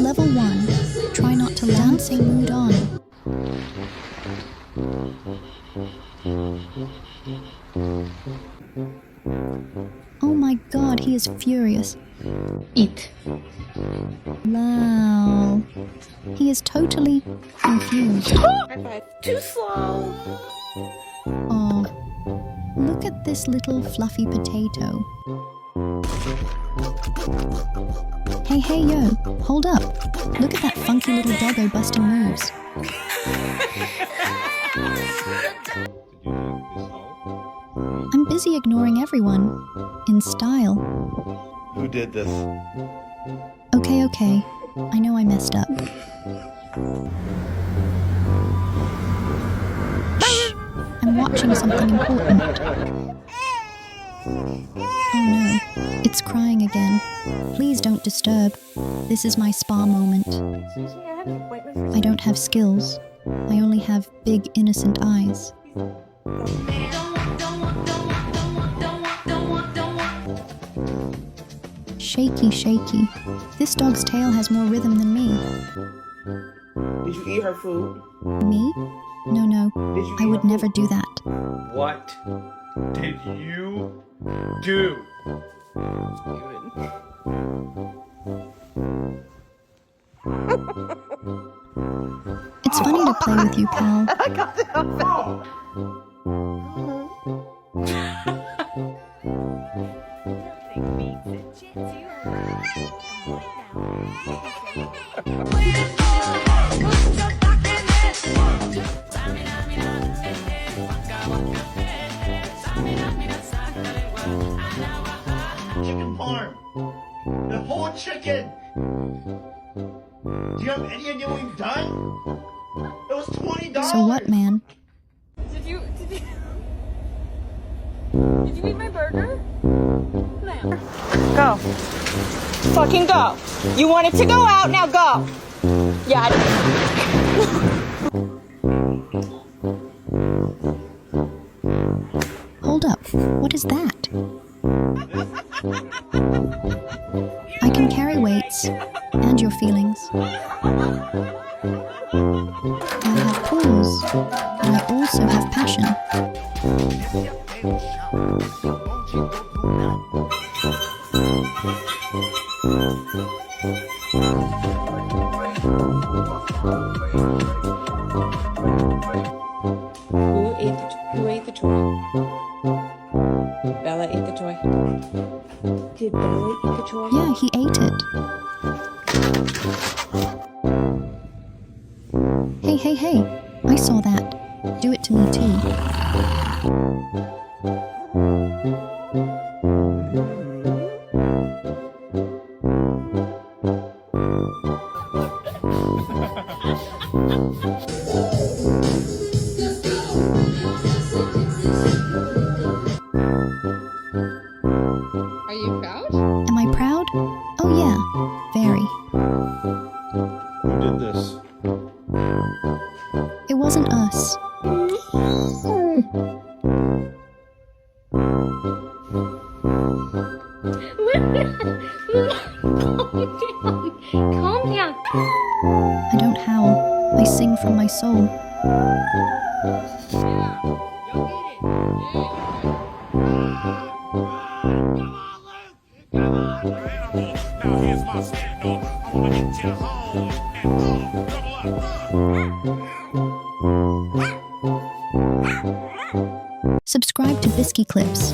Level 1. Try not to dancing mood on. Oh my god, he is furious. Eat. Wow. He is totally confused. High five. Too slow. Oh, look at this little fluffy potato. Hey, hey, yo, hold up. Look at that funky little doggo busting moves. I'm busy ignoring everyone. In style. Who did this? Okay, okay. I know I messed up. Shh. I'm watching something important. Oh no, it's crying again. Please don't disturb. This is my spa moment. I don't have skills. I only have big, innocent eyes. Shaky, shaky. This dog's tail has more rhythm than me. Did you eat her food? Me? No, no. Did you I eat would her never food? do that. What did you do? It's funny to play with you, pal. Chicken farm. The whole chicken. Do you have any idea what you've done? It was $20. So what, man? Did you eat my burger? No. Go. Fucking go. You want it to go out, now go. Yeah. Hold up. What is that? I can carry weights and your feelings. I have pause, and I also have passion. Who ate the toy? Bella ate the toy. Did Bella eat the toy? Yeah, he ate it. Hey, hey, hey. I saw that. Do it to me too. Are you proud? Am I proud? Oh yeah, very. Who did this? It wasn't us. Calm down. I don't howl. I sing from my soul. Subscribe to Bisky Clips.